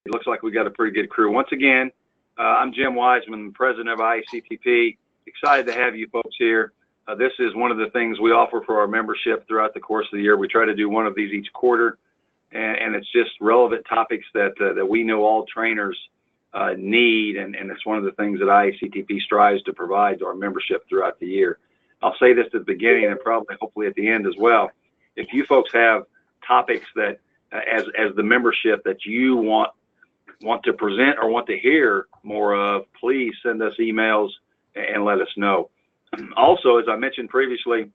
It looks like we got a pretty good crew. Once again, I'm Jim Wiseman, president of Iactp. Excited to have you folks here. This is one of the things we offer for our membership throughout the course of the year. We try to do one of these each quarter, and it's just relevant topics that we know all trainers need, and it's one of the things that Iactp strives to provide to our membership throughout the year. I'll say this at the beginning and probably hopefully at the end as well. If you folks have topics that, as the membership, that you want to present or want to hear more of, please send us emails and let us know. Also, as I mentioned previously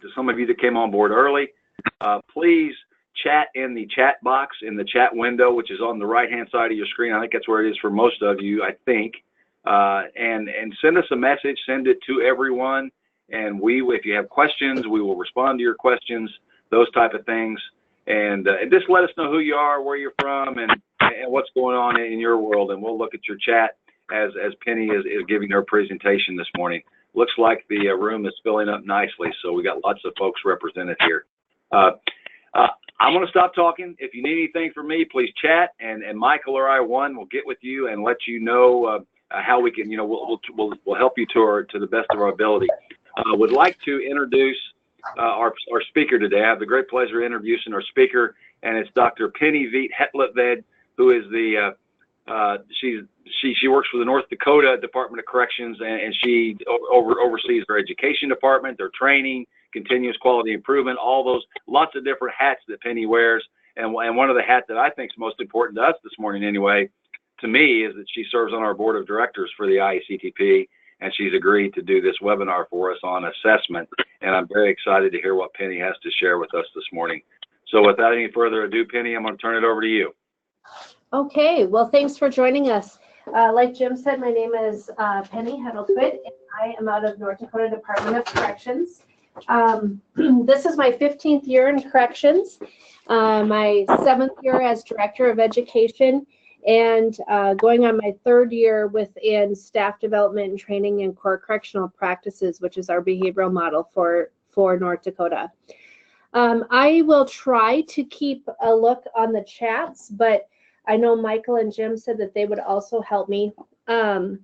to some of you that came on board early, please chat in the chat box in the chat window, which is on the right-hand side of your screen. I think that's where it is for most of you, I think. And send us a message, send it to everyone, and if you have questions, we will respond to your questions, those type of things. And just let us know who you are, where you're from, and what's going on in your world, and we'll look at your chat as Penny is giving her presentation this morning. Looks like the room is filling up nicely, so we got lots of folks represented here. I'm going to stop talking. If you need anything from me, please chat, and Michael or I, will get with you and let you know how we can, we'll help you to the best of our ability. Would like to introduce our speaker today. I have the great pleasure of introducing our speaker, and it's Dr. Penny Veet Hetleved, who is she works for the North Dakota Department of Corrections, and she oversees their education department, their training, continuous quality improvement, all those lots of different hats that Penny wears. And one of the hats that I think is most important to us this morning, anyway, to me, is that she serves on our board of directors for the Iactp, and she's agreed to do this webinar for us on assessment. And I'm very excited to hear what Penny has to share with us this morning. So without any further ado, Penny, I'm going to turn it over to you. Okay, well, thanks for joining us. Like Jim said, my name is Penny Hetleved, and I am out of North Dakota Department of Corrections. This is my 15th year in corrections, my 7th year as director of education, and going on my 3rd year within staff development and training in core correctional practices, which is our behavioral model for North Dakota. I will try to keep a look on the chats, but I know Michael and Jim said that they would also help me. I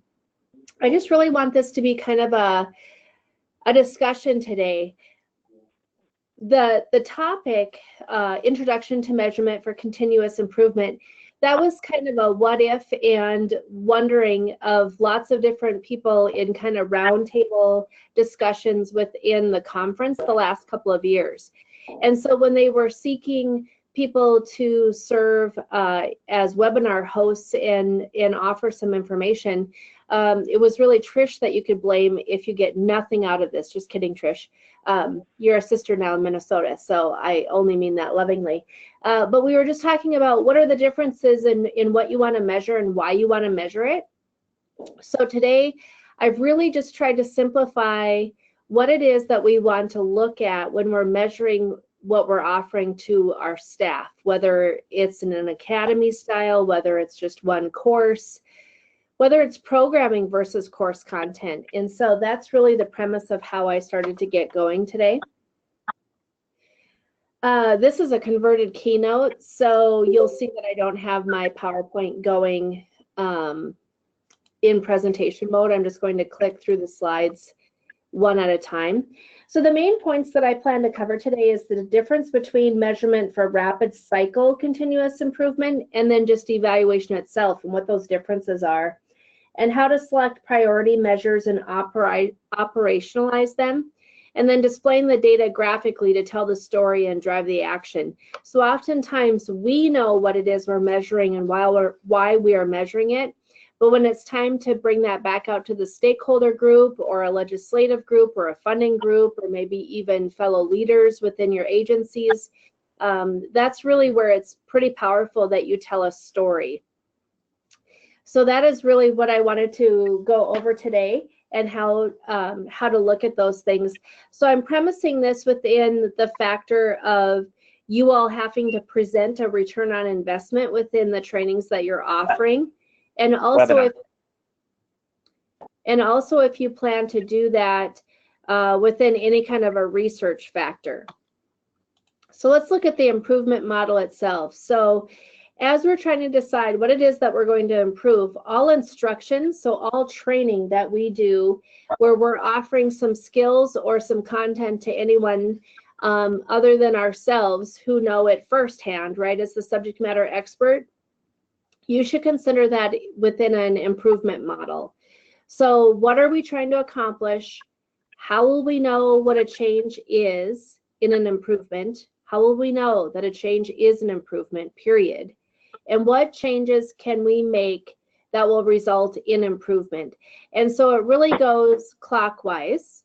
just really want this to be kind of a discussion today. The topic, Introduction to Measurement for Continuous Improvement, that was kind of a what if and wondering of lots of different people in kind of roundtable discussions within the conference the last couple of years. And so when they were seeking people to serve as webinar hosts and offer some information, it was really Trish that you could blame if you get nothing out of this. Just kidding, Trish. You're a sister now in Minnesota, so I only mean that lovingly. But we were just talking about what are the differences in what you want to measure and why you want to measure it. So today, I've really just tried to simplify what it is that we want to look at when we're measuring what we're offering to our staff, whether it's in an academy style, whether it's just one course, whether it's programming versus course content. And so that's really the premise of how I started to get going today. This is a converted keynote, so you'll see that I don't have my PowerPoint going in presentation mode. I'm just going to click through the slides one at a time. So the main points that I plan to cover today is the difference between measurement for rapid cycle continuous improvement and then just evaluation itself and what those differences are, and how to select priority measures and operationalize them, and then displaying the data graphically to tell the story and drive the action. So oftentimes we know what it is we're measuring and why we are measuring it, but when it's time to bring that back out to the stakeholder group or a legislative group or a funding group or maybe even fellow leaders within your agencies, that's really where it's pretty powerful that you tell a story. So that is really what I wanted to go over today, and how to look at those things. So I'm premising this within the factor of you all having to present a return on investment within the trainings that you're offering. And also, if you plan to do that within any kind of a research factor. So let's look at the improvement model itself. So as we're trying to decide what it is that we're going to improve, all instructions, so all training that we do where we're offering some skills or some content to anyone other than ourselves who know it firsthand, right, as the subject matter expert, you should consider that within an improvement model. So what are we trying to accomplish? How will we know what a change is in an improvement? How will we know that a change is an improvement, period? And what changes can we make that will result in improvement? And so it really goes clockwise,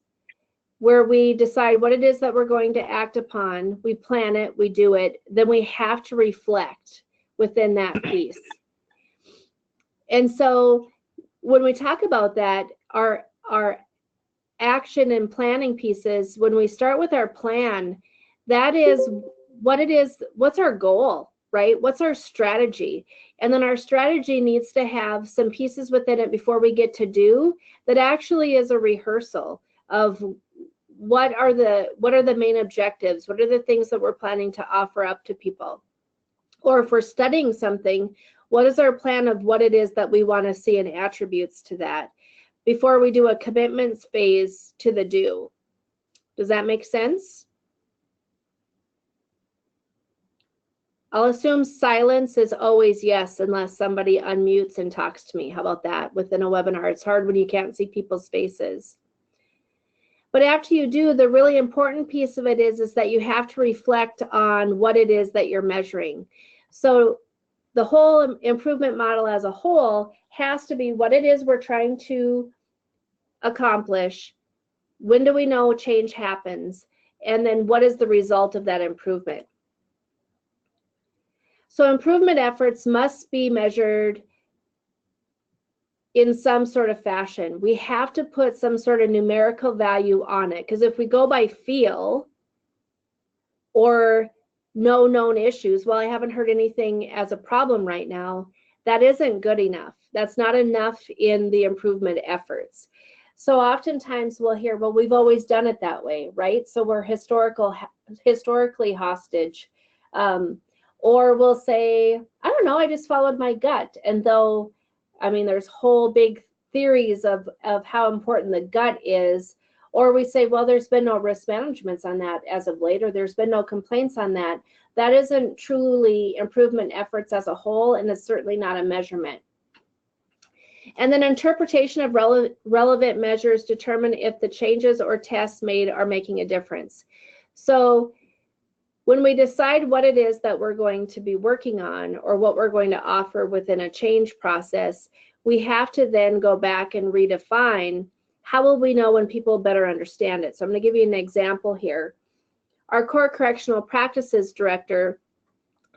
where we decide what it is that we're going to act upon, we plan it, we do it, then we have to reflect within that piece. And so when we talk about that, our action and planning pieces, when we start with our plan, that is what it is, what's our goal, right? What's our strategy? And then our strategy needs to have some pieces within it before we get to do that actually is a rehearsal of what are the main objectives? What are the things that we're planning to offer up to people? Or if we're studying something, what is our plan of what it is that we want to see and attributes to that before we do a commitments phase to the do? Does that make sense? I'll assume silence is always yes, unless somebody unmutes and talks to me. How about that within a webinar? It's hard when you can't see people's faces. But after you do, the really important piece of it is that you have to reflect on what it is that you're measuring. So the whole improvement model as a whole has to be what it is we're trying to accomplish, when do we know change happens, and then what is the result of that improvement. So improvement efforts must be measured in some sort of fashion. We have to put some sort of numerical value on it, because if we go by feel or no known issues, well, I haven't heard anything as a problem right now, that isn't good enough. That's not enough in the improvement efforts. So oftentimes we'll hear, well, we've always done it that way, right? So we're historically hostage. Or we'll say, I don't know, I just followed my gut. And though, I mean, there's whole big theories of how important the gut is. Or we say, well, there's been no risk managements on that as of late, or there's been no complaints on that. That isn't truly improvement efforts as a whole, and it's certainly not a measurement. And then interpretation of relevant measures determine if the changes or tests made are making a difference. So when we decide what it is that we're going to be working on or what we're going to offer within a change process, we have to then go back and redefine how will we know when people better understand it. So I'm going to give you an example here. Our core correctional practices director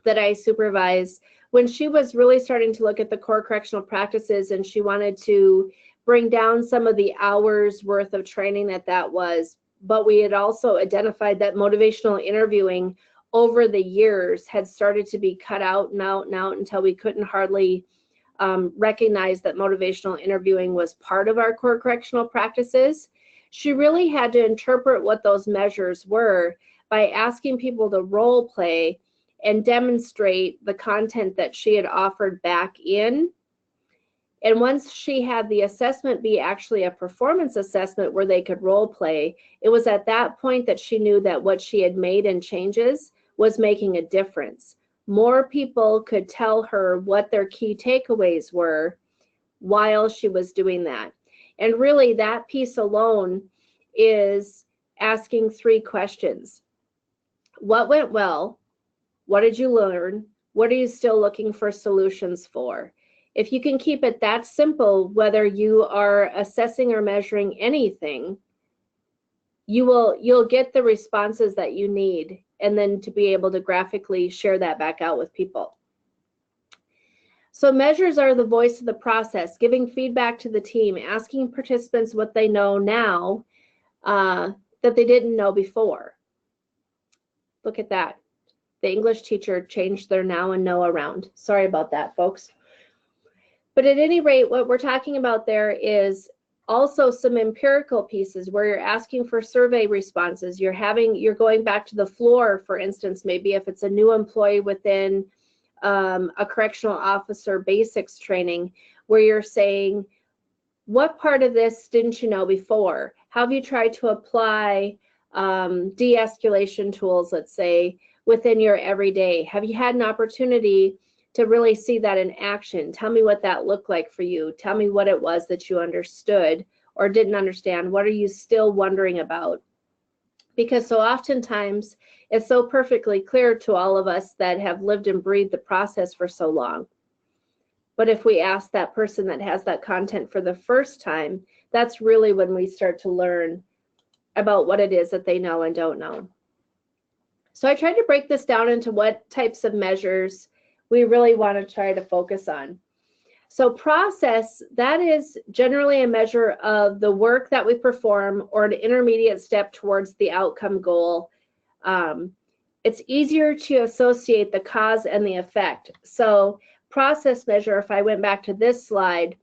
that I supervise, when she was really starting to look at the core correctional practices and she wanted to bring down some of the hours worth of training that was, but we had also identified that motivational interviewing over the years had started to be cut out and out and out until we couldn't hardly recognize that motivational interviewing was part of our core correctional practices. She really had to interpret what those measures were by asking people to role play and demonstrate the content that she had offered back in. And once she had the assessment be actually a performance assessment where they could role play, it was at that point that she knew that what she had made in changes was making a difference. More people could tell her what their key takeaways were while she was doing that. And really that piece alone is asking 3 questions. What went well? What did you learn? What are you still looking for solutions for? If you can keep it that simple, whether you are assessing or measuring anything, you'll get the responses that you need, and then to be able to graphically share that back out with people. So measures are the voice of the process, giving feedback to the team, asking participants what they know now that they didn't know before. Look at that. The English teacher changed their now and know around. Sorry about that, folks. But at any rate, what we're talking about there is also some empirical pieces where you're asking for survey responses. You're going back to the floor, for instance, maybe if it's a new employee within a correctional officer basics training where you're saying, what part of this didn't you know before? How have you tried to apply de-escalation tools, let's say, within your everyday? Have you had an opportunity to really see that in action? Tell me what that looked like for you. Tell me what it was that you understood or didn't understand. What are you still wondering about? Because so oftentimes it's so perfectly clear to all of us that have lived and breathed the process for so long. But if we ask that person that has that content for the first time, that's really when we start to learn about what it is that they know and don't know. So I tried to break this down into what types of measures we really want to try to focus on. So process, that is generally a measure of the work that we perform or an intermediate step towards the outcome goal. It's easier to associate the cause and the effect. So process measure, if I went back to this slide,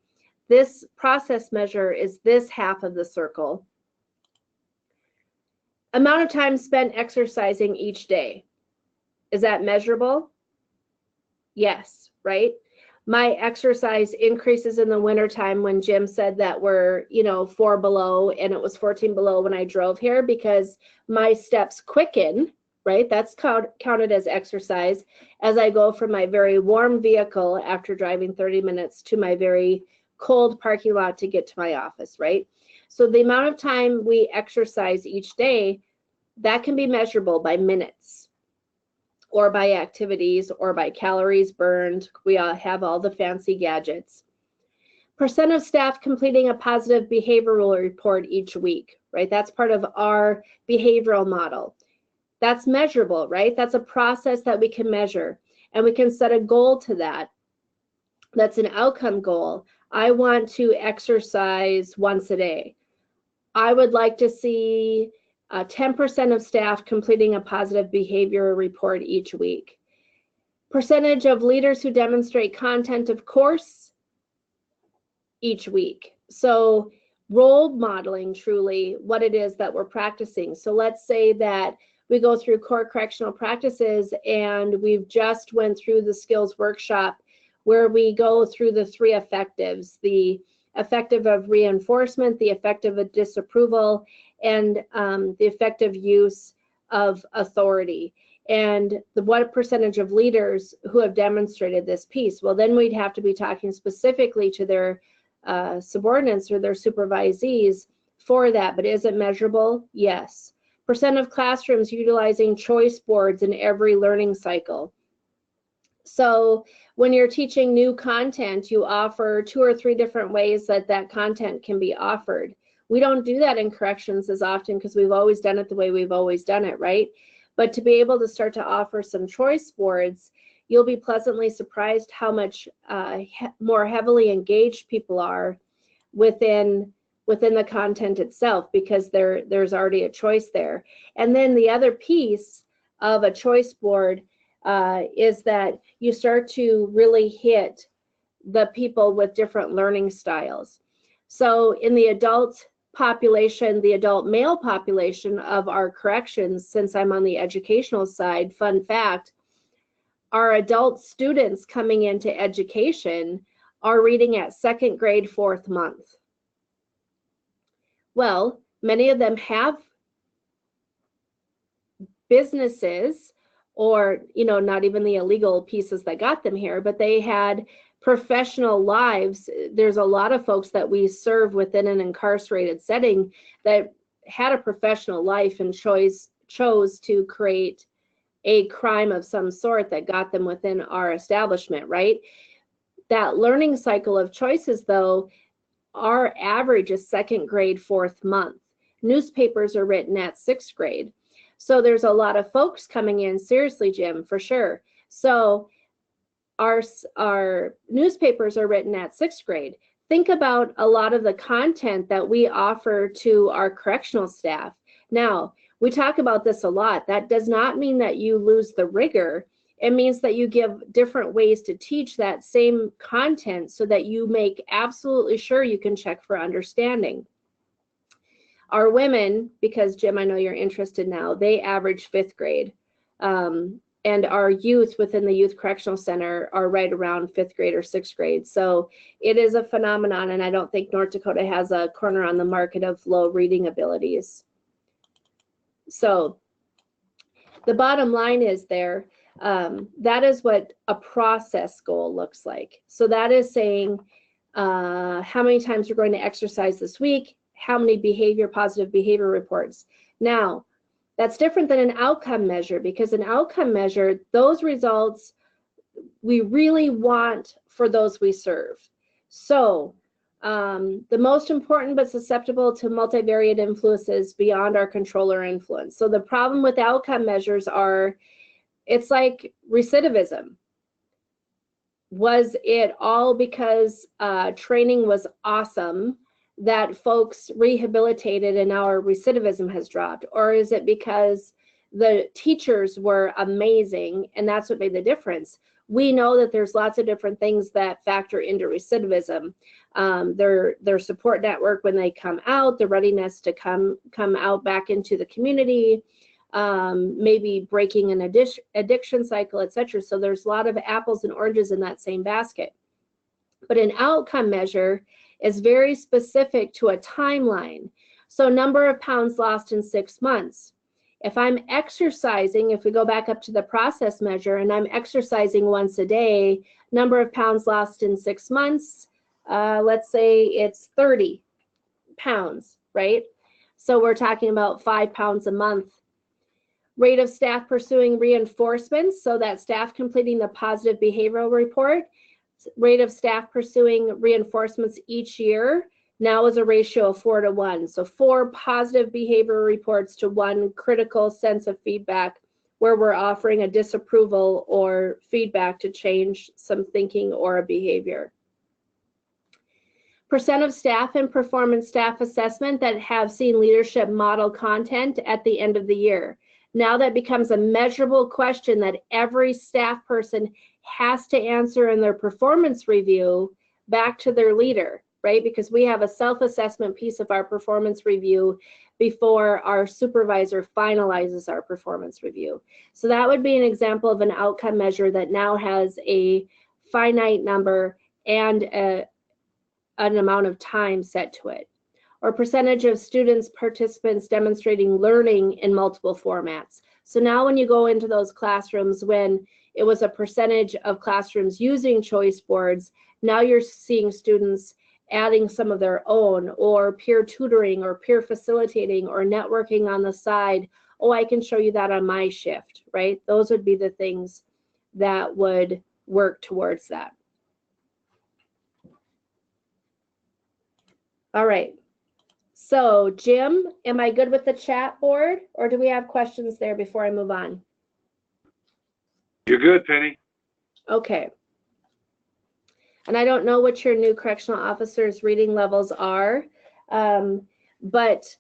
this process measure is this half of the circle. Amount of time spent exercising each day. Is that measurable? Yes, right? My exercise increases in the wintertime when Jim said that we're, 4 below and it was 14 below when I drove here because my steps quicken, right? That's counted as exercise as I go from my very warm vehicle after driving 30 minutes to my very cold parking lot to get to my office, right? So the amount of time we exercise each day, that can be measurable by minutes or by activities or by calories burned. We all have all the fancy gadgets. Percent of staff completing a positive behavioral report each week, right? That's part of our behavioral model. That's measurable, right? That's a process that we can measure, and we can set a goal to that. That's an outcome goal. I want to exercise once a day. I would like to see 10% of staff completing a positive behavior report each week. Percentage of leaders who demonstrate content of course each week. So role modeling truly what it is that we're practicing. So let's say that we go through core correctional practices and we've just went through the skills workshop where we go through the 3 effectives, the effective of reinforcement, the effective of disapproval, and the effective use of authority. And what percentage of leaders who have demonstrated this piece? Well, then we'd have to be talking specifically to their subordinates or their supervisees for that. But is it measurable? Yes. Percent of classrooms utilizing choice boards in every learning cycle. So when you're teaching new content, you offer 2 or 3 different ways that that content can be offered. We don't do that in corrections as often because we've always done it the way we've always done it, right? But to be able to start to offer some choice boards, you'll be pleasantly surprised how much more heavily engaged people are within the content itself because there's already a choice there. And then the other piece of a choice board is that you start to really hit the people with different learning styles. So in the adult population, the adult male population of our corrections, since I'm on the educational side, fun fact, our adult students coming into education are reading at 2nd grade, 4th month. Well, many of them have businesses or, not even the illegal pieces that got them here, but they had professional lives. There's a lot of folks that we serve within an incarcerated setting that had a professional life and chose to create a crime of some sort that got them within our establishment, right? That learning cycle of choices, though, our average is 2nd grade, 4th month. Newspapers are written at 6th grade. So there's a lot of folks coming in, seriously, Jim, for sure. So our newspapers are written at 6th grade. Think about a lot of the content that we offer to our correctional staff. Now, we talk about this a lot. That does not mean that you lose the rigor. It means that you give different ways to teach that same content so that you make absolutely sure you can check for understanding. Our women, because Jim, I know you're interested now, they average 5th grade. and our youth within the Youth Correctional Center are right around 5th grade or 6th grade. So it is a phenomenon, and I don't think North Dakota has a corner on the market of low reading abilities. So the bottom line is there, that is what a process goal looks like. So that is saying how many times you're going to exercise this week, how many positive behavior reports. Now, that's different than an outcome measure, because an outcome measure, those results we really want for those we serve. So the most important but susceptible to multivariate influences beyond our control or influence. So the problem with outcome measures are, it's like recidivism. Was it all because training was awesome that folks rehabilitated and now our recidivism has dropped? Or is it because the teachers were amazing and that's what made the difference? We know that there's lots of different things that factor into recidivism. Their support network when they come out, the readiness to come out back into the community, maybe breaking an addiction cycle, etc. So there's a lot of apples and oranges in that same basket. But an outcome measure is very specific to a timeline. So number of pounds lost in 6 months. If I'm exercising, if we go back up to the process measure and I'm exercising once a day, number of pounds lost in 6 months, let's say it's 30 pounds, right? So we're talking about 5 pounds a month. Rate of staff pursuing reinforcements, so that staff completing the positive behavioral report. Rate of staff pursuing reinforcements each year now is a ratio of 4 to 1. So 4 positive behavior reports to 1 critical sense of feedback where we're offering a disapproval or feedback to change some thinking or a behavior. Percent of staff and performance staff assessment that have seen leadership model content at the end of the year. Now that becomes a measurable question that every staff person has to answer in their performance review back to their leader, right? Because we have a self-assessment piece of our performance review before our supervisor finalizes our performance review. So that would be an example of an outcome measure that now has a finite number and an amount of time set to it. Or percentage of students, participants demonstrating learning in multiple formats. So now when you go into those classrooms, when it was a percentage of classrooms using choice boards, now you're seeing students adding some of their own, or peer tutoring or peer facilitating or networking on the side. Oh, I can show you that on my shift, right? Those would be the things that would work towards that. All right. So Jim, am I good with the chat board, or do we have questions there before I move on? You're good, Penny. Okay. And I don't know what your new correctional officers' reading levels are, but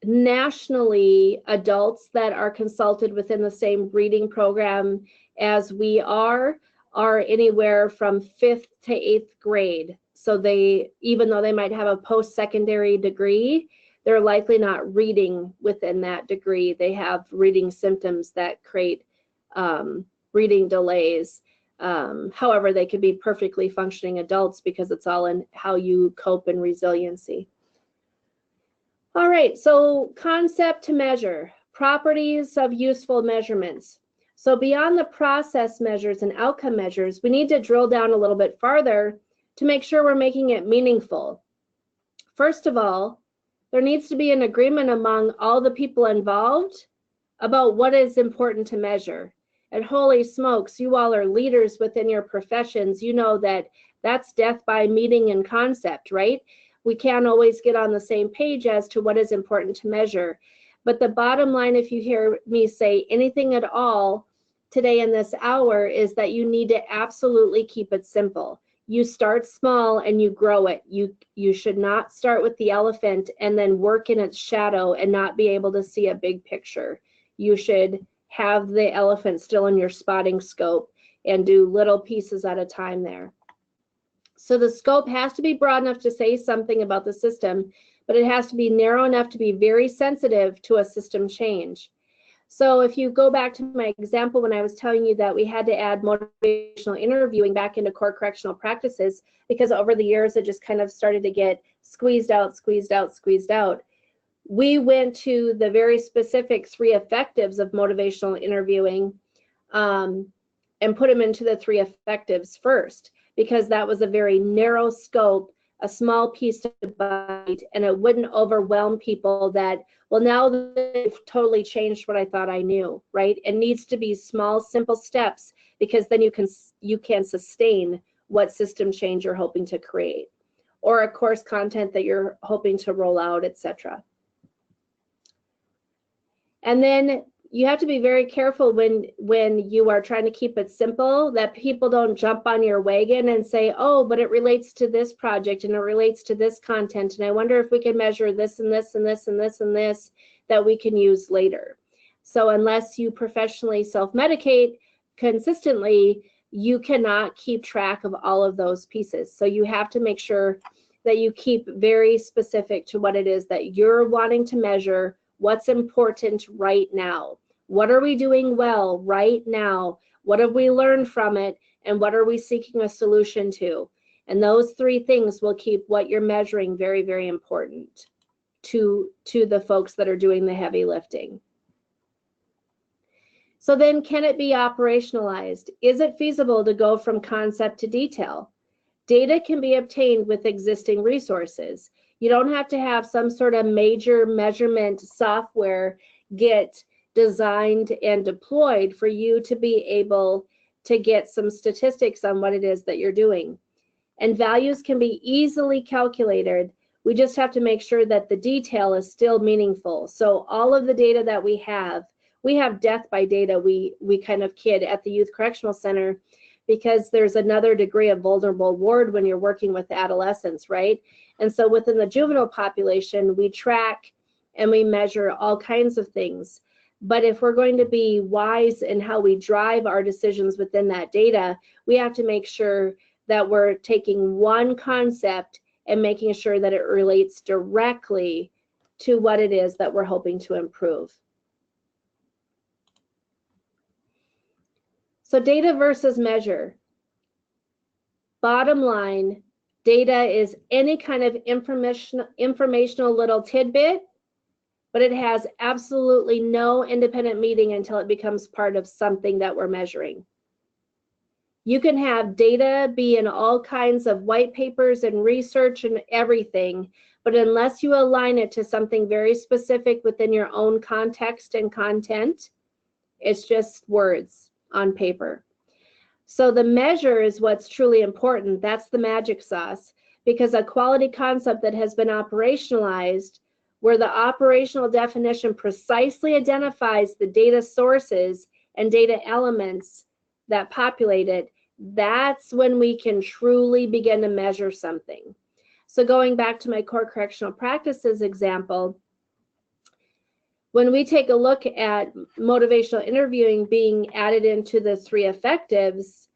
nationally, adults that are consulted within the same reading program as we are anywhere from 5th to 8th grade. So they, even though they might have a post-secondary degree, they're likely not reading within that degree. They have reading symptoms that create reading delays. However, they could be perfectly functioning adults because it's all in how you cope and resiliency. All right, so concept to measure, properties of useful measurements. So beyond the process measures and outcome measures, we need to drill down a little bit farther to make sure we're making it meaningful. First of all, there needs to be an agreement among all the people involved about what is important to measure. And holy smokes, you all are leaders within your professions. You know that that's death by meeting and concept, right? We can't always get on the same page as to what is important to measure. But the bottom line, if you hear me say anything at all today in this hour, is that you need to absolutely keep it simple. You start small and you grow it. You should not start with the elephant and then work in its shadow and not be able to see a big picture. You should have the elephant still in your spotting scope and do little pieces at a time there. So the scope has to be broad enough to say something about the system, but it has to be narrow enough to be very sensitive to a system change. So if you go back to my example when I was telling you that we had to add motivational interviewing back into core correctional practices, because over the years it just kind of started to get squeezed out, squeezed out, squeezed out. We went to the very specific 3 effectives of motivational interviewing and put them into the 3 effectives first, because that was a very narrow scope, a small piece to bite, and it wouldn't overwhelm people that, well, now they've totally changed what I thought I knew, right? It needs to be small, simple steps, because then you can sustain what system change you're hoping to create, or a course content that you're hoping to roll out, etc. And then you have to be very careful when you are trying to keep it simple, that people don't jump on your wagon and say, oh, but it relates to this project and it relates to this content, and I wonder if we can measure this and this and this and this and this that we can use later. So unless you professionally self-medicate consistently, you cannot keep track of all of those pieces. So you have to make sure that you keep very specific to what it is that you're wanting to measure. What's important right now? What are we doing well right now? What have we learned from it? And what are we seeking a solution to? And those 3 things will keep what you're measuring very, very important to the folks that are doing the heavy lifting. So then, can it be operationalized? Is it feasible to go from concept to detail? Data can be obtained with existing resources. You don't have to have some sort of major measurement software get designed and deployed for you to be able to get some statistics on what it is that you're doing. And values can be easily calculated. We just have to make sure that the detail is still meaningful. So all of the data that we have death by data, we kind of kid at the Youth Correctional Center, because there's another degree of vulnerable ward when you're working with adolescents, right? And so within the juvenile population, we track and we measure all kinds of things. But if we're going to be wise in how we drive our decisions within that data, we have to make sure that we're taking one concept and making sure that it relates directly to what it is that we're hoping to improve. So data versus measure. Bottom line, data is any kind of informational little tidbit, but it has absolutely no independent meaning until it becomes part of something that we're measuring. You can have data be in all kinds of white papers and research and everything, but unless you align it to something very specific within your own context and content, it's just words on paper. So the measure is what's truly important. That's the magic sauce, because a quality concept that has been operationalized, where the operational definition precisely identifies the data sources and data elements that populate it, that's when we can truly begin to measure something. So going back to my core correctional practices example, when we take a look at motivational interviewing being added into the 3 effectives,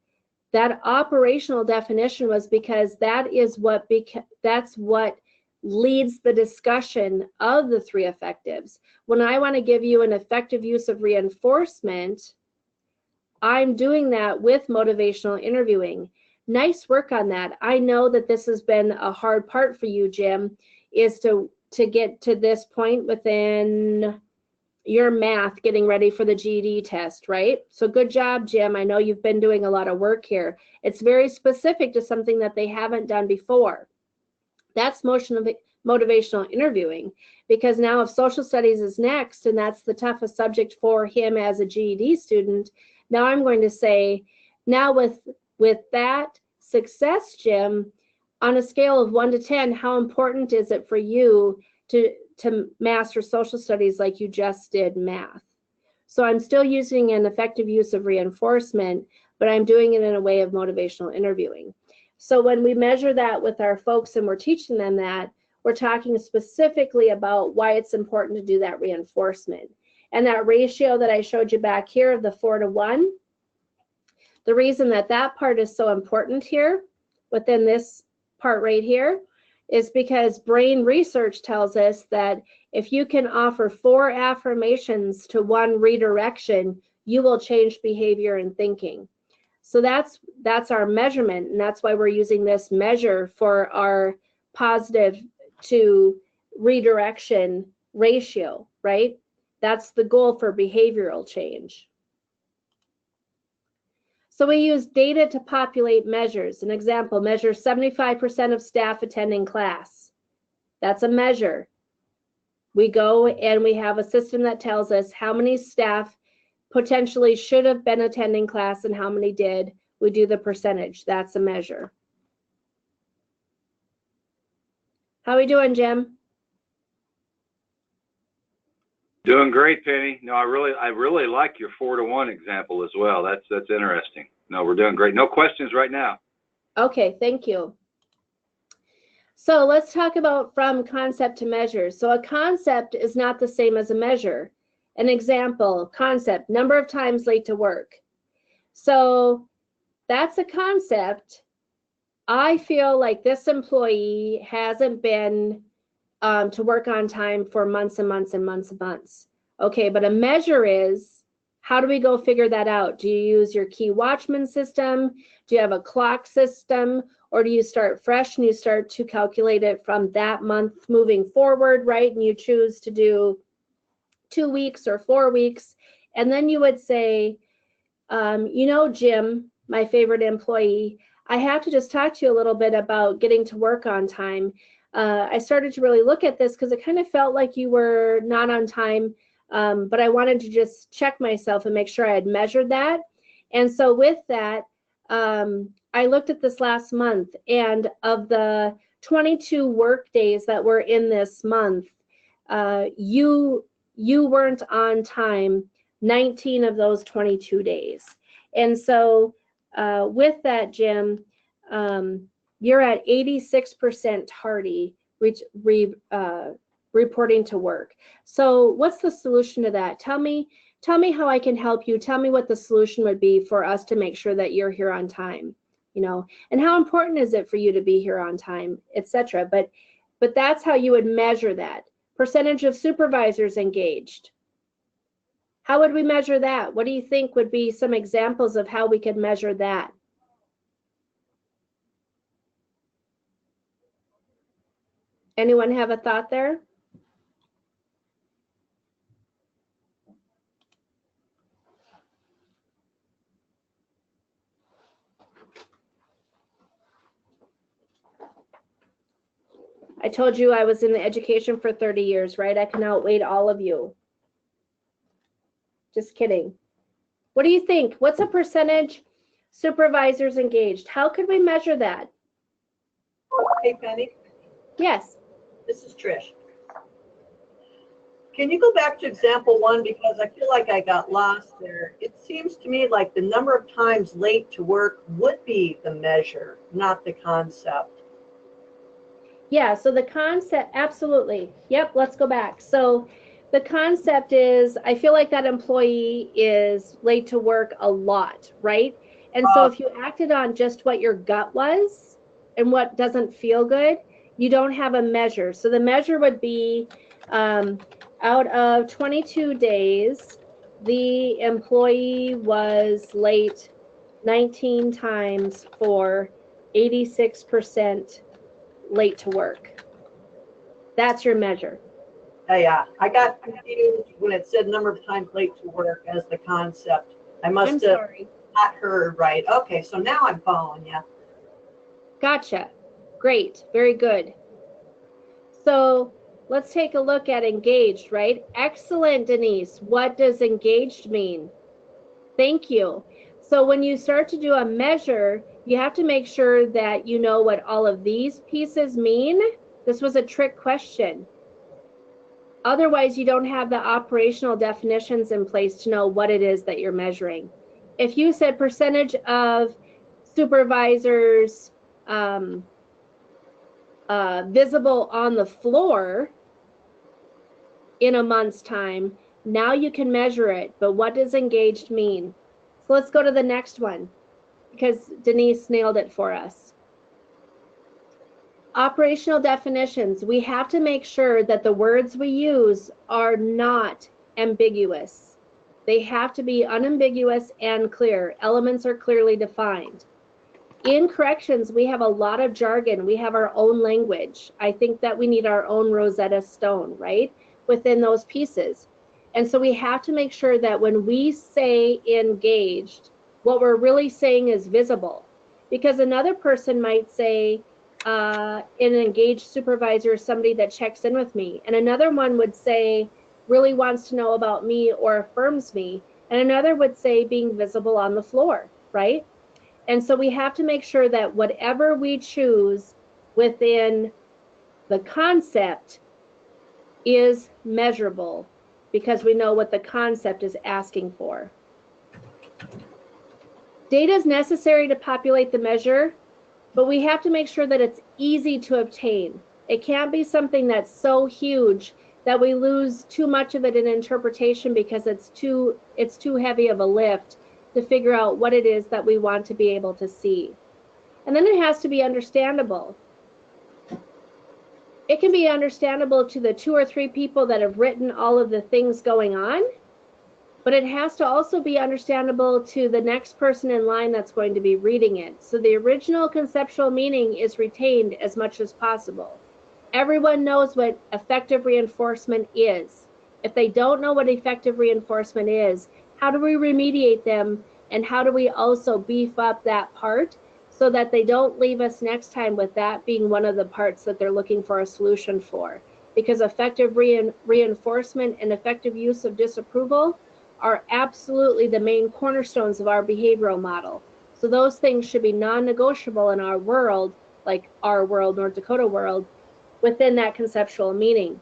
that operational definition was because that's what leads the discussion of the 3 effectives. When I want to give you an effective use of reinforcement, I'm doing that with motivational interviewing. Nice work on that. I know that this has been a hard part for you, Jim, is to get to this point within your math, getting ready for the GED test, right? So good job, Jim. I know you've been doing a lot of work here. It's very specific to something that they haven't done before. That's motivational interviewing, because now if social studies is next and that's the toughest subject for him as a GED student, now I'm going to say, now with that success, Jim, on a scale of 1 to 10, how important is it for you to master social studies like you just did math? So I'm still using an effective use of reinforcement, but I'm doing it in a way of motivational interviewing. So when we measure that with our folks and we're teaching them that, we're talking specifically about why it's important to do that reinforcement. And that ratio that I showed you back here of the 4 to 1, the reason that part is so important here within this part right here is because brain research tells us that if you can offer 4 affirmations to 1 redirection, you will change behavior and thinking. So that's our measurement, and that's why we're using this measure for our positive to redirection ratio, right? That's the goal for behavioral change. So we use data to populate measures. An example, measure 75% of staff attending class. That's a measure. We go and we have a system that tells us how many staff potentially should have been attending class and how many did. We do the percentage. That's a measure. How are we doing, Jim? Doing great, Penny. No, I really like your 4-to-1 example as well. That's interesting. No, we're doing great. No questions right now. Okay, thank you. So let's talk about from concept to measure. So a concept is not the same as a measure. An example, concept, number of times late to work. So that's a concept. I feel like this employee hasn't been to work on time for months and months and months and months. Okay, but a measure is, how do we go figure that out? Do you use your key watchman system? Do you have a clock system? Or do you start fresh and you start to calculate it from that month moving forward, right? And you choose to do 2 weeks or 4 weeks. And then you would say, you know, Jim, my favorite employee, I have to just talk to you a little bit about getting to work on time. I started to really look at this because it kind of felt like you were not on time, but I wanted to just check myself and make sure I had measured that. And so with that, I looked at this last month, and of the 22 work days that were in this month, you weren't on time 19 of those 22 days. And so with that, Jim, you're at 86% tardy reporting to work. So what's the solution to that? Tell me how I can help you. Tell me what the solution would be for us to make sure that you're here on time, you know, and how important is it for you to be here on time, etc. But that's how you would measure that. Percentage of supervisors engaged. How would we measure that? What do you think would be some examples of how we could measure that? Anyone have a thought there? I told you I was in the education for 30 years, right? I can outweigh all of you. Just kidding. What do you think? What's a percentage supervisors engaged? How could we measure that? Hey, Penny. Yes. This is Trish. Can you go back to example 1, because I feel like I got lost there. It seems to me like the number of times late to work would be the measure, not the concept. Yeah, so the concept, absolutely. Yep, let's go back. So the concept is, I feel like that employee is late to work a lot, right? And so if you acted on just what your gut was and what doesn't feel good, you don't have a measure. So the measure would be out of 22 days, the employee was late 19 times for 86% late to work. That's your measure. Yeah, I got confused when it said number of times late to work as the concept. I must have not heard right. Okay, so now I'm following you. Gotcha. Great. Very good. So let's take a look at engaged, right? Excellent, Denise. What does engaged mean? Thank you. So when you start to do a measure, you have to make sure that you know what all of these pieces mean. This was a trick question. Otherwise, you don't have the operational definitions in place to know what it is that you're measuring. If you said percentage of supervisors visible on the floor in a month's time, now you can measure it. But what does engaged mean? So let's go to the next one, because Denise nailed it for us. Operational definitions. We have to make sure that the words we use are not ambiguous. They have to be unambiguous and clear. Elements are clearly defined. In corrections, we have a lot of jargon. We have our own language. I think that we need our own Rosetta Stone, right? Within those pieces. And so we have to make sure that when we say engaged, what we're really saying is visible. Because another person might say, an engaged supervisor is somebody that checks in with me. And another one would say, really wants to know about me or affirms me. And another would say, being visible on the floor, right? And so we have to make sure that whatever we choose within the concept is measurable, because we know what the concept is asking for. Data is necessary to populate the measure, but we have to make sure that it's easy to obtain. It can't be something that's so huge that we lose too much of it in interpretation because it's too heavy of a lift to figure out what it is that we want to be able to see. And then it has to be understandable. It can be understandable to the 2 or 3 people that have written all of the things going on, but it has to also be understandable to the next person in line that's going to be reading it. So the original conceptual meaning is retained as much as possible. Everyone knows what effective reinforcement is. If they don't know what effective reinforcement is, how do we remediate them, and how do we also beef up that part so that they don't leave us next time with that being one of the parts that they're looking for a solution for? Because effective reinforcement and effective use of disapproval are absolutely the main cornerstones of our behavioral model. So those things should be non-negotiable in our world, like our world, North Dakota world, within that conceptual meaning.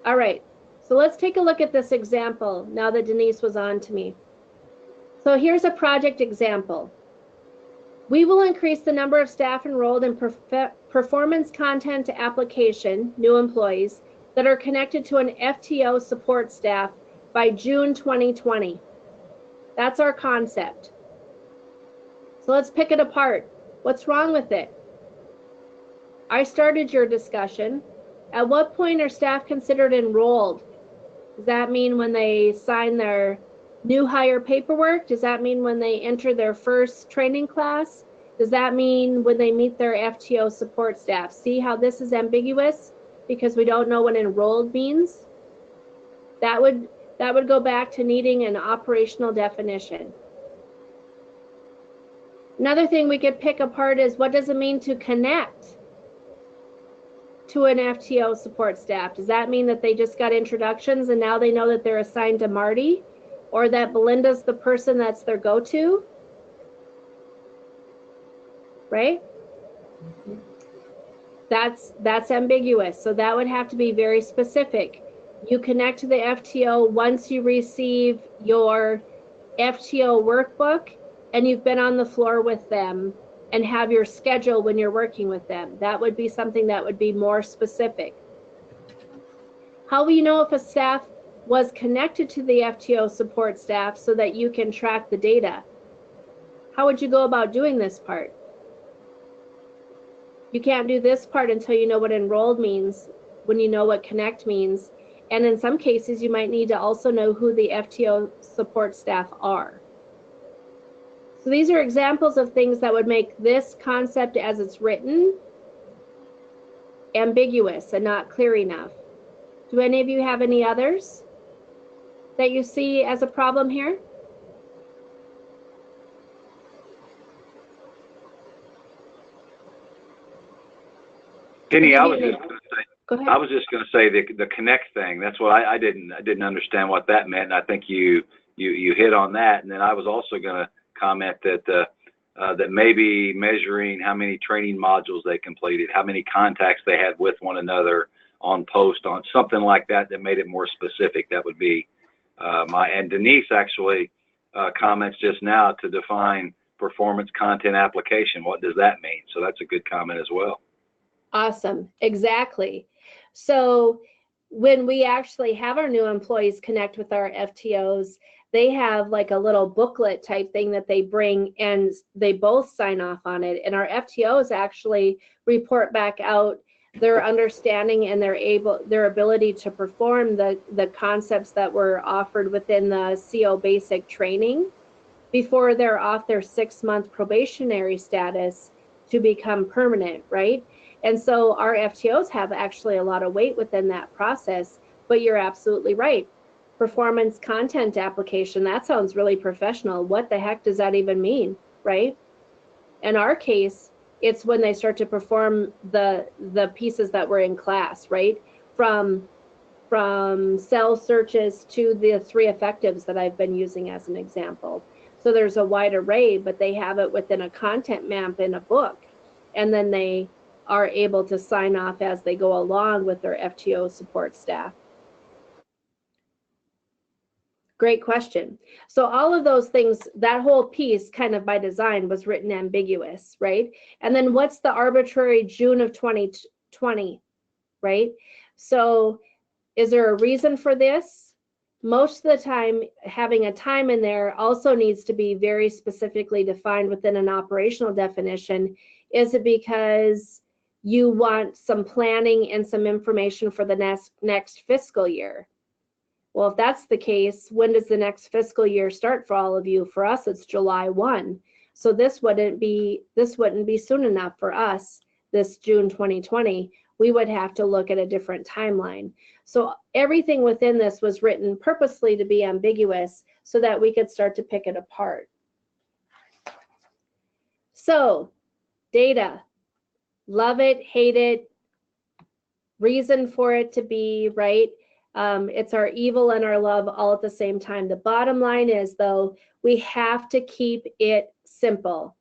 All right, so let's take a look at this example now that Denise was on to me. So here's a project example. We will increase the number of staff enrolled in performance content application, new employees, that are connected to an FTO support staff by June 2020. That's our concept. So let's pick it apart. What's wrong with it? I started your discussion. At what point are staff considered enrolled? Does that mean when they sign their new hire paperwork? Does that mean when they enter their first training class? Does that mean when they meet their FTO support staff? See how this is ambiguous because we don't know what enrolled means? That would go back to needing an operational definition. Another thing we could pick apart is, what does it mean to connect to an FTO support staff? Does that mean that they just got introductions and now they know that they're assigned to Marty, or that Belinda's the person that's their go-to? Right? That's ambiguous. So that would have to be very specific. You connect to the FTO once you receive your FTO workbook and you've been on the floor with them and have your schedule when you're working with them. That would be something that would be more specific. How will you know if a staff was connected to the FTO support staff so that you can track the data? How would you go about doing this part? You can't do this part until you know what enrolled means, when you know what connect means. And in some cases, you might need to also know who the FTO support staff are. So these are examples of things that would make this concept as it's written ambiguous and not clear enough. Do any of you have any others that you see as a problem here? Penny, I was just going to say the connect thing. That's what I didn't understand what that meant. And I think you hit on that. And then I was also going to comment that that maybe measuring how many training modules they completed, how many contacts they had with one another on post, on something like that made it more specific. That would be and Denise actually comments just now to define performance content application. What does that mean? So that's a good comment as well. Awesome. Exactly. So when we actually have our new employees connect with our FTOs, they have like a little booklet type thing that they bring, and they both sign off on it. And our FTOs actually report back out their understanding and their ability to perform the concepts that were offered within the CO basic training before they're off their 6-month probationary status to become permanent, right? And so our FTOs have actually a lot of weight within that process, but you're absolutely right. Performance content application, that sounds really professional. What the heck does that even mean, right? In our case, it's when they start to perform the pieces that were in class, right? From cell searches to the 3 effectives that I've been using as an example. So there's a wide array, but they have it within a content map in a book. And then they are able to sign off as they go along with their FTO support staff. Great question. So all of those things, that whole piece kind of by design was written ambiguous, right? And then what's the arbitrary June of 2020, right? So is there a reason for this? Most of the time, having a time in there also needs to be very specifically defined within an operational definition. Is it because you want some planning and some information for the next fiscal year? Well, if that's the case, when does the next fiscal year start for all of you? For us, it's July 1. So this wouldn't be soon enough for us, this June 2020. We would have to look at a different timeline. So everything within this was written purposely to be ambiguous so that we could start to pick it apart. So data, love it, hate it, reason for it to be, right? It's our evil and our love all at the same time. The bottom line is, though, we have to keep it simple.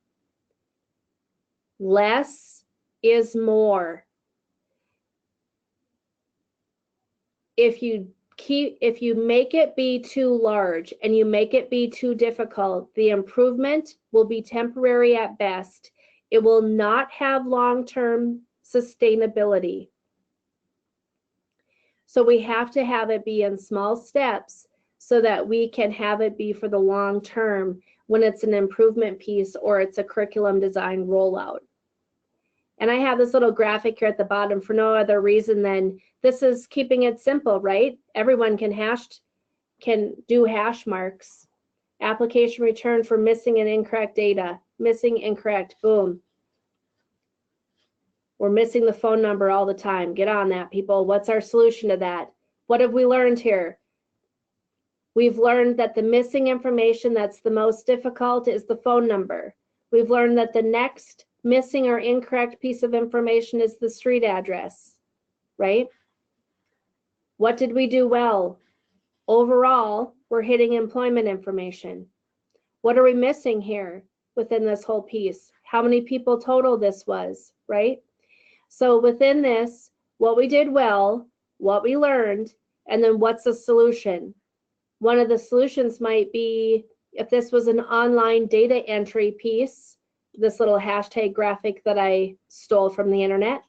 Less is more. If you make it be too large and you make it be too difficult, the improvement will be temporary at best. It will not have long-term sustainability. So we have to have it be in small steps so that we can have it be for the long term when it's an improvement piece or it's a curriculum design rollout. And I have this little graphic here at the bottom for no other reason than this is keeping it simple, right? Everyone can do hash marks. Application return for missing and incorrect data. Missing, incorrect, boom. We're missing the phone number all the time. Get on that, people. What's our solution to that? What have we learned here? We've learned that the missing information that's the most difficult is the phone number. We've learned that the next missing or incorrect piece of information is the street address, right? What did we do well? Overall, we're hitting employment information. What are we missing here within this whole piece? How many people total this was, right? So within this, what we did well, what we learned, and then what's the solution? One of the solutions might be, if this was an online data entry piece, this little hashtag graphic that I stole from the internet.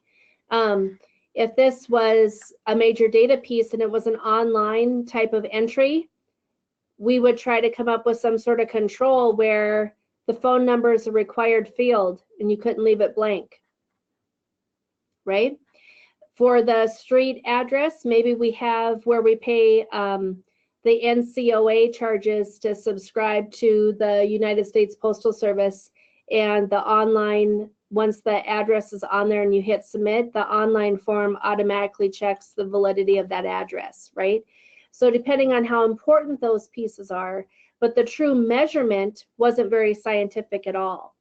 If this was a major data piece and it was an online type of entry, we would try to come up with some sort of control where the phone number is a required field and you couldn't leave it blank, right? For the street address, maybe we have where we pay the NCOA charges to subscribe to the United States Postal Service, and the online, once the address is on there and you hit submit, the online form automatically checks the validity of that address, right? So depending on how important those pieces are, but the true measurement wasn't very scientific at all.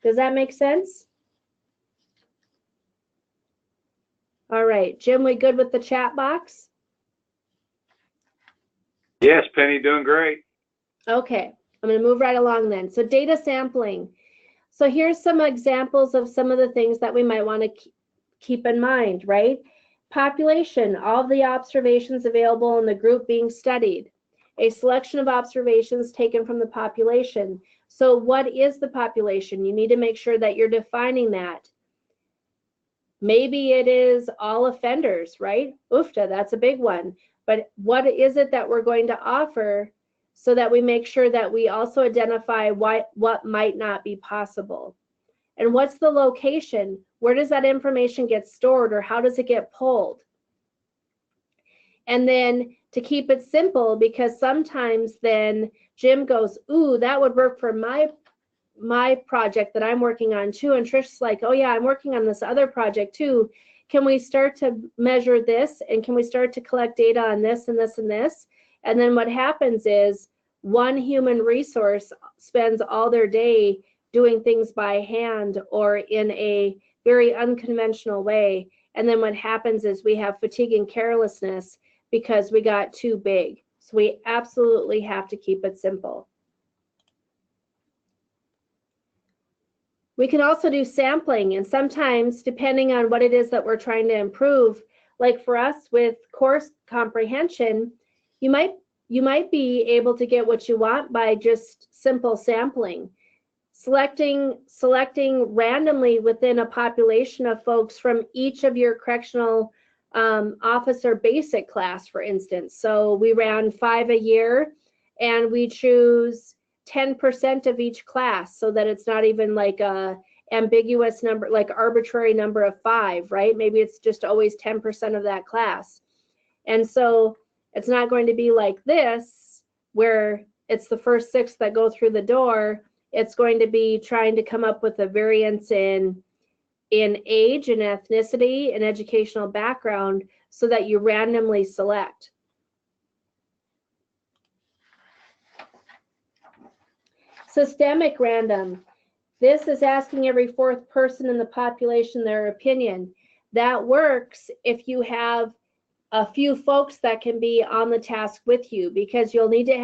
Does that make sense? All right, Jim, we good with the chat box? Yes, Penny, doing great. Okay, I'm going to move right along then. So data sampling. So here's some examples of some of the things that we might want to keep in mind, right? Population, all the observations available in the group being studied. A selection of observations taken from the population. So what is the population? You need to make sure that you're defining that. Maybe it is all offenders, right? Oofta, that's a big one. but what is it that we're going to offer so that we make sure that we also identify what might not be possible. And what's the location? Where does that information get stored, or how does it get pulled? And then to keep it simple, because sometimes then Jim goes, ooh, that would work for my project that I'm working on too. And Trish's like, oh yeah, I'm working on this other project too. Can we start to measure this? And can we start to collect data on this and this and this? And then what happens is one human resource spends all their day doing things by hand or in a very unconventional way. And then what happens is we have fatigue and carelessness because we got too big. So we absolutely have to keep it simple. We can also do sampling, and sometimes depending on what it is that we're trying to improve, like for us with course comprehension, you might be able to get what you want by just simple sampling. Selecting randomly within a population of folks from each of your correctional officer basic class, for instance. So we ran 5 a year, and we choose 10% of each class so that it's not even like a ambiguous number, like arbitrary number of 5, right? Maybe it's just always 10% of that class. And so it's not going to be like this, where it's the first 6 that go through the door. It's going to be trying to come up with a variance in age and ethnicity and educational background so that you randomly select. Systemic random. This is asking every 4th person in the population their opinion. That works if you have a few folks that can be on the task with you, because you'll need to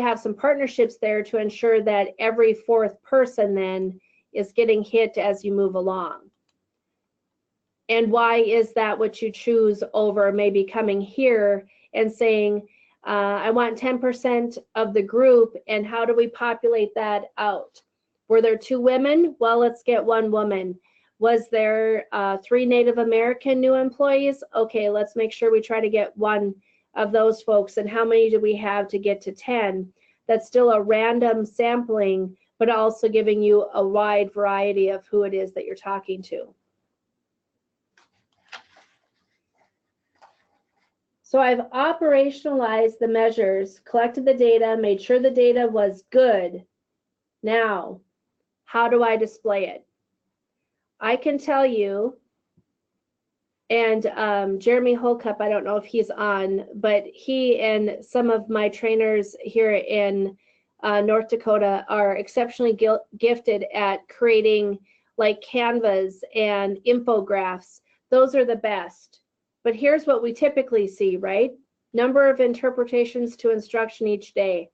have some partnerships there to ensure that every 4th person then is getting hit as you move along. And why is that what you choose over maybe coming here and saying, I want 10% of the group, and how do we populate that out? Were there 2 women? Well, let's get 1 woman. Was there 3 Native American new employees? Okay, let's make sure we try to get 1 of those folks. And how many do we have to get to 10? That's still a random sampling, but also giving you a wide variety of who it is that you're talking to. So I've operationalized the measures, collected the data, made sure the data was good. Now, how do I display it? I can tell you, and Jeremy Holcup, I don't know if he's on, but he and some of my trainers here in North Dakota are exceptionally gifted at creating like Canvas and infographics. Those are the best. But here's what we typically see, right? Number of interpretations to instruction each day.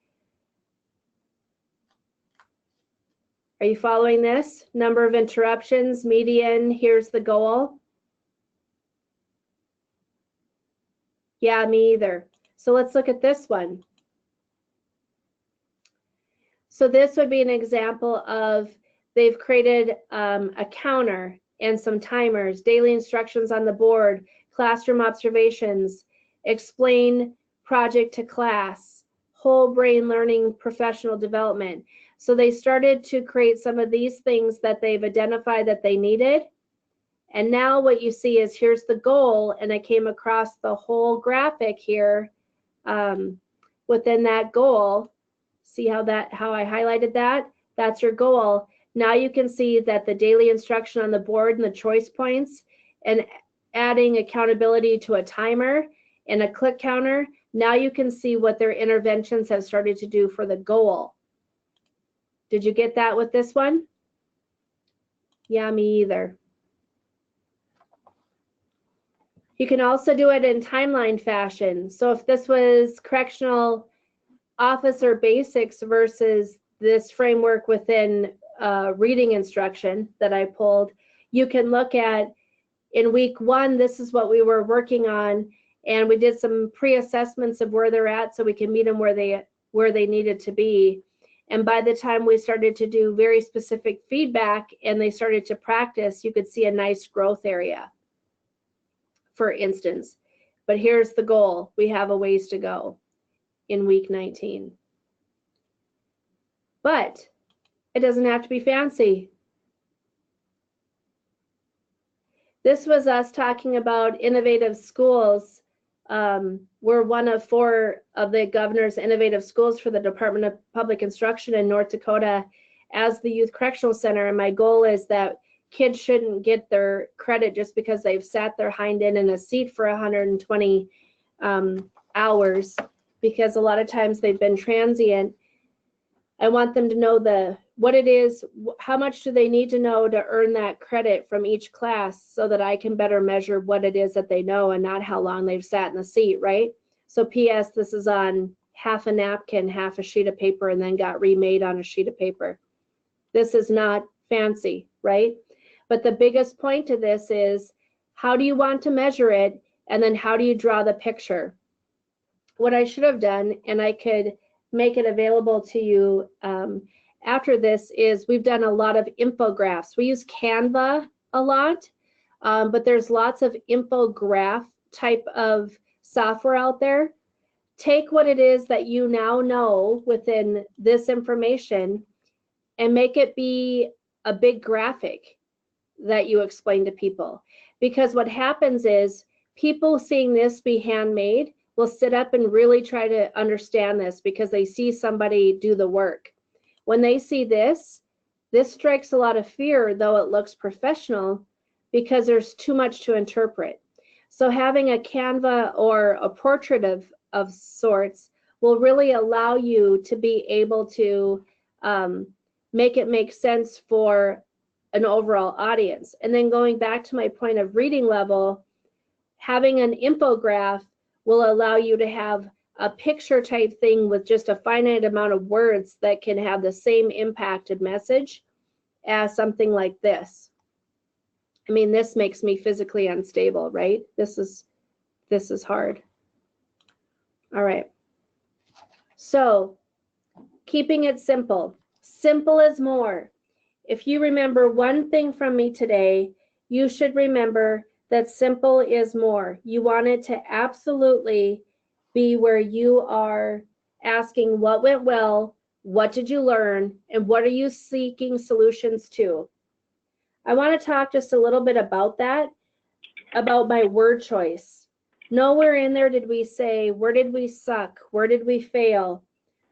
Are you following this? Number of interruptions, median, here's the goal. Yeah, me either. So let's look at this one. So this would be an example of they've created a counter and some timers, daily instructions on the board, classroom observations, explain project to class, whole brain learning, professional development. So they started to create some of these things that they've identified that they needed. And now what you see is here's the goal, and I came across the whole graphic here within that goal. See how I highlighted that? That's your goal. Now you can see that the daily instruction on the board and the choice points, and adding accountability to a timer and a click counter. Now you can see what their interventions have started to do for the goal. Did you get that with this one? Yeah, me either. You can also do it in timeline fashion. So if this was correctional officer basics versus this framework within reading instruction that I pulled, you can look at in week 1, this is what we were working on, and we did some pre-assessments of where they're at so we can meet them where they needed to be. And by the time we started to do very specific feedback and they started to practice, you could see a nice growth area. For instance, But here's the goal. We have a ways to go in week 19. But it doesn't have to be fancy. This was us talking about innovative schools. We're one of 4 of the governor's innovative schools for the Department of Public Instruction in North Dakota as the Youth Correctional Center. And my goal is that kids shouldn't get their credit just because they've sat their hind end in a seat for 120 hours, because a lot of times they've been transient. I want them to know what it is, how much do they need to know to earn that credit from each class, so that I can better measure what it is that they know and not how long they've sat in the seat, right? So P.S. this is on half a napkin, half a sheet of paper, and then got remade on a sheet of paper. This is not fancy, right? But the biggest point to this is, how do you want to measure it? And then how do you draw the picture? What I should have done, and I could make it available to you after this, is we've done a lot of infographics. We use Canva a lot, but there's lots of infograph type of software out there. Take what it is that you now know within this information and make it be a big graphic that you explain to people. Because what happens is, people seeing this be handmade will sit up and really try to understand this because they see somebody do the work. When they see this strikes a lot of fear, though it looks professional, because there's too much to interpret. So having a Canva or a portrait of sorts will really allow you to be able to make it make sense for an overall audience. And then going back to my point of reading level, having an infograph will allow you to have a picture type thing with just a finite amount of words that can have the same impacted message as something like this. I mean, this makes me physically unstable, right? This is hard. All right. So keeping it simple. Simple is more. If you remember one thing from me today, you should remember that simple is more. You want it to absolutely be where you are asking what went well, what did you learn, and what are you seeking solutions to? I want to talk just a little bit about that, about my word choice. Nowhere in there did we say, where did we suck? Where did we fail?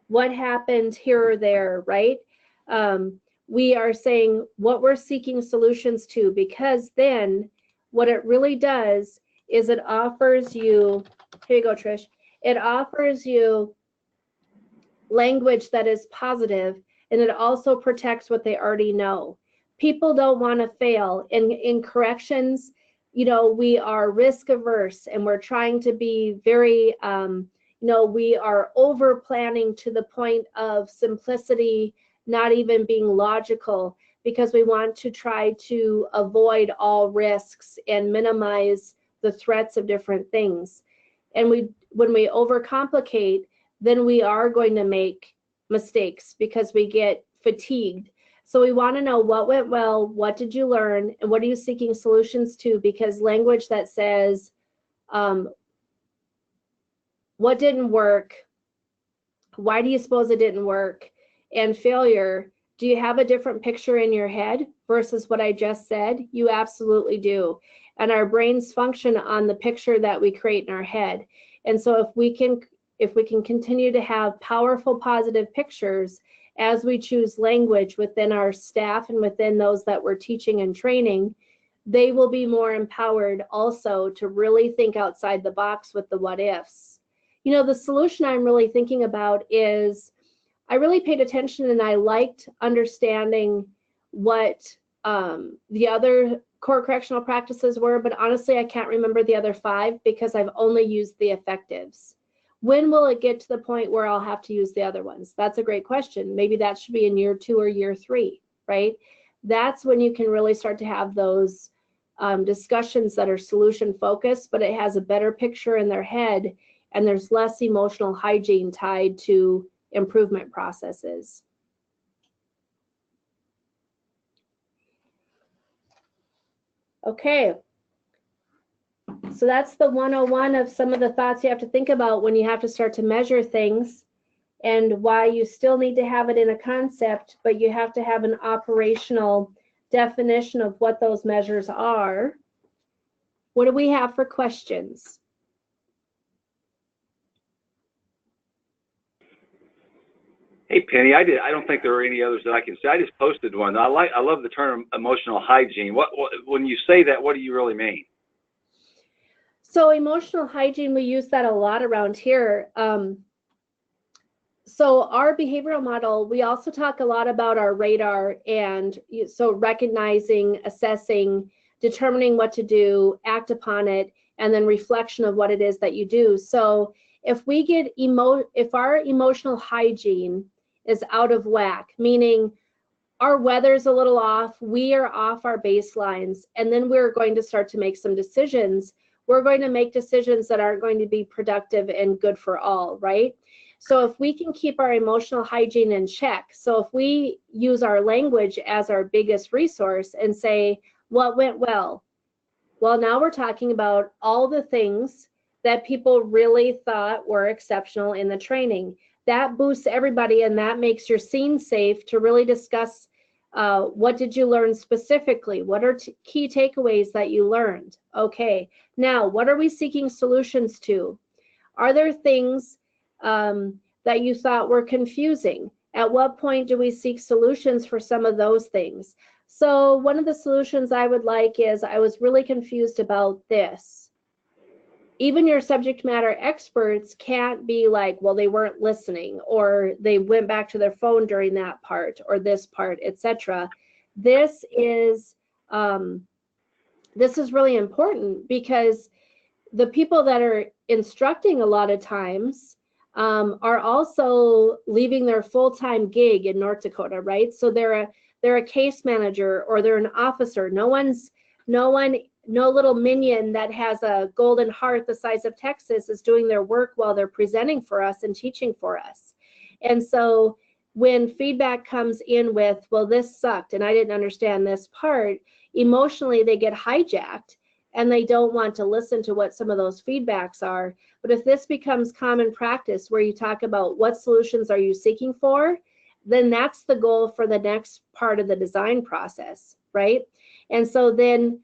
What happened here or there, right? We are saying what we're seeking solutions to, because then what it really does is it offers you, here you go, Trish, it offers you language that is positive, and it also protects what they already know. People don't want to fail. In corrections, you know, we are risk averse, and we're trying to be very, we are over planning to the point of simplicity, not even being logical, because we want to try to avoid all risks and minimize the threats of different things. And when we overcomplicate, then we are going to make mistakes because we get fatigued. So we want to know what went well, what did you learn, and what are you seeking solutions to? Because language that says, what didn't work, why do you suppose it didn't work, and failure, do you have a different picture in your head versus what I just said? You absolutely do. And our brains function on the picture that we create in our head. And so if we can continue to have powerful, positive pictures as we choose language within our staff and within those that we're teaching and training, they will be more empowered also to really think outside the box with the what ifs. You know, the solution I'm really thinking about is, I really paid attention and I liked understanding what the other core correctional practices were, but honestly, I can't remember the other 5 because I've only used the effectives. When will it get to the point where I'll have to use the other ones? That's a great question. Maybe that should be in year 2 or year 3, right? That's when you can really start to have those discussions that are solution focused, but it has a better picture in their head, and there's less emotional hygiene tied to improvement processes. Okay, So that's the 101 of some of the thoughts you have to think about when you have to start to measure things, and why you still need to have it in a concept, but you have to have an operational definition of what those measures are. What do we have for questions? Hey Penny, I don't think there are any others that I can see. I just posted one. I love the term emotional hygiene. What when you say that, what do you really mean? So emotional hygiene, we use that a lot around here. So our behavioral model, we also talk a lot about our radar, and so recognizing, assessing, determining what to do, act upon it, and then reflection of what it is that you do. So if we get if our emotional hygiene is out of whack, meaning our weather's a little off, we are off our baselines, and then we're going to start to make some decisions. We're going to make decisions that aren't going to be productive and good for all, right? So if we can keep our emotional hygiene in check, so if we use our language as our biggest resource and say, what went well? Well, now we're talking about all the things that people really thought were exceptional in the training. That boosts everybody, and that makes your scene safe to really discuss what did you learn specifically? What are key takeaways that you learned? Okay, now what are we seeking solutions to? Are there things that you thought were confusing? At what point do we seek solutions for some of those things? So one of the solutions I would like is, I was really confused about this. Even your subject matter experts can't be like, well, they weren't listening, or they went back to their phone during that part, or this part, etc. This is really important, because the people that are instructing a lot of times are also leaving their full-time gig in North Dakota, right? So they're a case manager, or they're an officer. No little minion that has a golden heart the size of Texas is doing their work while they're presenting for us and teaching for us. And so when feedback comes in with, well, this sucked and I didn't understand this part, emotionally they get hijacked, and they don't want to listen to what some of those feedbacks are. But if this becomes common practice, where you talk about what solutions are you seeking for, then that's the goal for the next part of the design process, right? And so then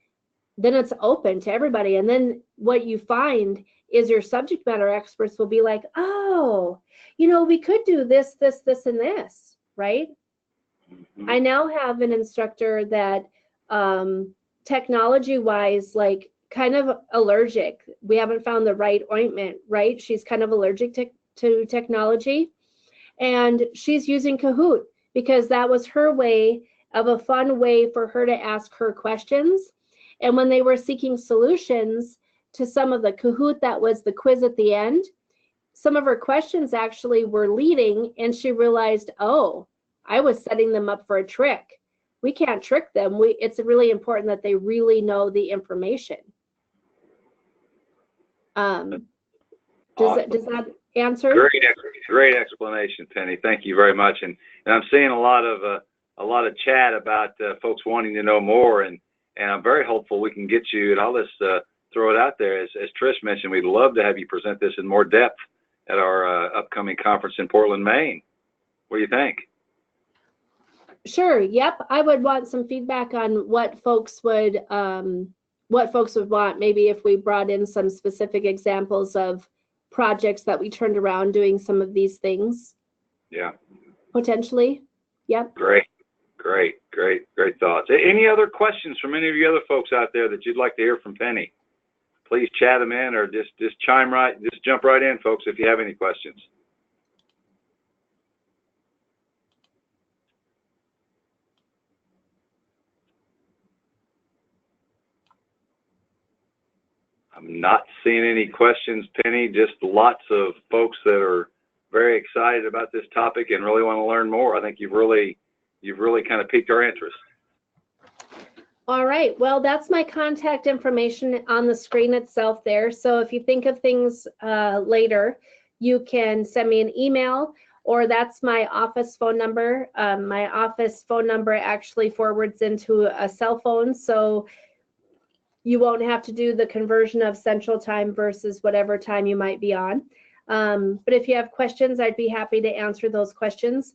it's open to everybody. And then what you find is your subject matter experts will be like, oh, we could do this, this, this, and this, right? Mm-hmm. I now have an instructor that technology-wise, like, kind of allergic. We haven't found the right ointment, right? She's kind of allergic to technology. And she's using Kahoot, because that was her way of a fun way for her to ask her questions. And when they were seeking solutions to some of the Kahoot, that was the quiz at the end, some of her questions actually were leading, and she realized, oh, I was setting them up for a trick. We can't trick them. It's really important that they really know the information. Does that answer? Great explanation, Penny. Thank you very much. And I'm seeing a lot of chat about folks wanting to know more, and I'm very hopeful we can get you. And I'll just throw it out there, as Trish mentioned, we'd love to have you present this in more depth at our upcoming conference in Portland, Maine. What do you think? Sure. Yep. I would want some feedback on what folks would want. Maybe if we brought in some specific examples of projects that we turned around doing some of these things. Yeah. Potentially. Yep. Great thoughts. Any other questions from any of you other folks out there that you'd like to hear from Penny? Please chat them in, or just jump right in, folks, if you have any questions. I'm not seeing any questions, Penny. Just lots of folks that are very excited about this topic and really want to learn more. I think you've really kind of piqued our interest. All right. Well, that's my contact information on the screen itself there. So if you think of things later, you can send me an email, or that's my office phone number. My office phone number actually forwards into a cell phone. So you won't have to do the conversion of Central Time versus whatever time you might be on. But if you have questions, I'd be happy to answer those questions.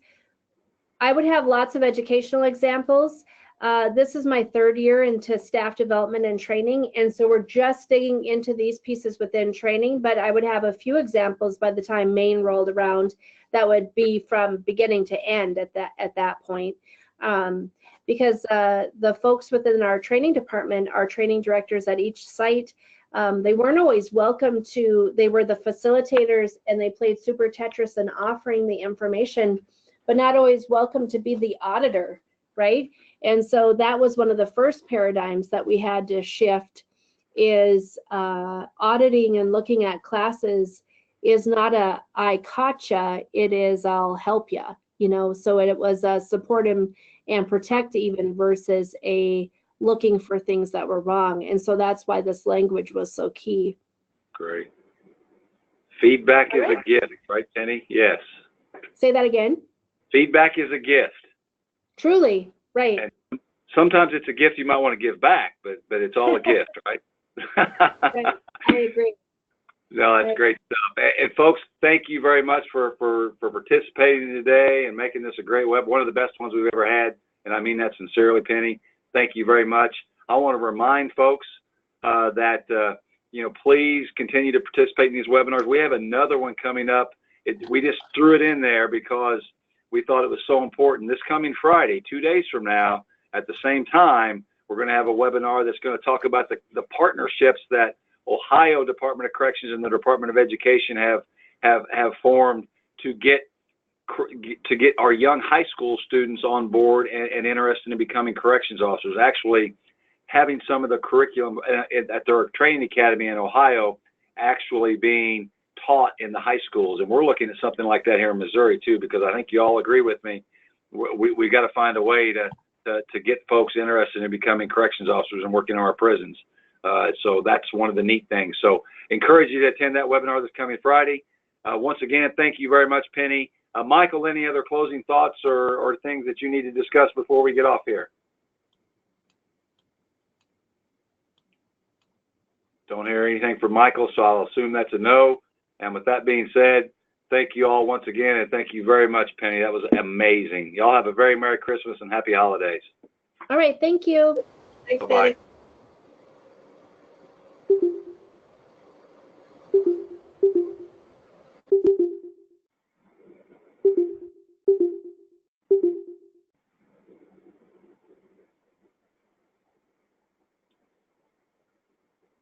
I would have lots of educational examples. This is my 3rd year into staff development and training, and so we're just digging into these pieces within training, but I would have a few examples by the time Maine rolled around that would be from beginning to end at that point. Because the folks within our training department, our training directors at each site, they weren't always welcome to, they were the facilitators and they played Super Tetris in offering the information, but not always welcome to be the auditor, right? And so that was one of the first paradigms that we had to shift, is auditing and looking at classes is not a I caught ya, it is I'll help ya, you know. So it was a support and protect even versus a looking for things that were wrong. And so that's why this language was so key. Great. Feedback is a gift, right, Penny? Yes. Say that again. Feedback is a gift. Truly, right. And sometimes it's a gift you might want to give back, but it's all a gift, right? Right. I agree. No, that's great stuff. And folks, thank you very much for participating today and making this a great web, one of the best ones we've ever had. And I mean that sincerely, Penny. Thank you very much. I want to remind folks that, you know, please continue to participate in these webinars. We have another one coming up. We just threw it in there because we thought it was so important. This coming Friday, 2 days from now, at the same time, we're going to have a webinar that's going to talk about the partnerships that Ohio Department of Corrections and the Department of Education have formed to get our young high school students on board and interested in becoming corrections officers. Actually, having some of the curriculum at their training academy in Ohio actually being taught in the high schools, and we're looking at something like that here in Missouri too, because I think you all agree with me. We got to find a way to get folks interested in becoming corrections officers and working in our prisons. So that's one of the neat things. So encourage you to attend that webinar this coming Friday. Once again, thank you very much, Penny. Michael, any other closing thoughts or things that you need to discuss before we get off here? Don't hear anything from Michael, so I'll assume that's a no. And with that being said, thank you all once again, and thank you very much, Penny. That was amazing. Y'all have a very Merry Christmas and Happy Holidays. All right, thank you. Thanks, Bye-bye. Penny.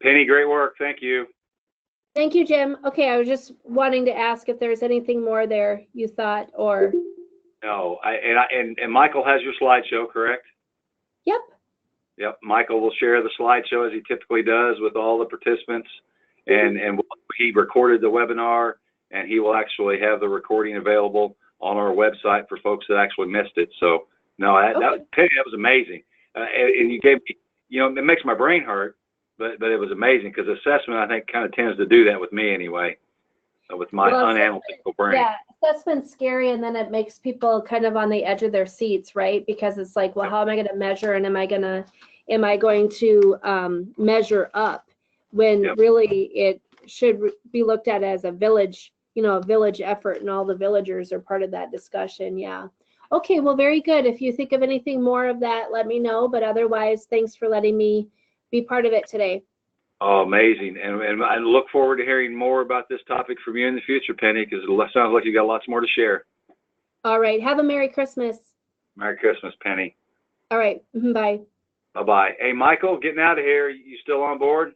Penny, great work. Thank you. Thank you, Jim. Okay, I was just wanting to ask if there's anything more there you thought, or. No, and Michael has your slideshow, correct? Yep. Yep. Michael will share the slideshow as he typically does with all the participants, and he recorded the webinar, and he will actually have the recording available on our website for folks that actually missed it. So no, Penny, that was amazing, and you gave me, you know, it makes my brain hurt. But it was amazing, because assessment, I think, kind of tends to do that with me anyway, with my unanalytical brain. Yeah, assessment's scary, and then it makes people kind of on the edge of their seats, right? Because it's like, well, how am I going to measure, and am I going to measure up, when really it should be looked at as a village, you know, a village effort, and all the villagers are part of that discussion. Yeah. Okay, well, very good. If you think of anything more of that, let me know. But otherwise, thanks for letting me be part of it today. Oh, amazing. And I look forward to hearing more about this topic from you in the future, Penny, because it sounds like you got lots more to share. All right. Have a Merry Christmas. Merry Christmas, Penny. All right. Bye. Bye-bye. Hey, Michael, getting out of here. You still on board?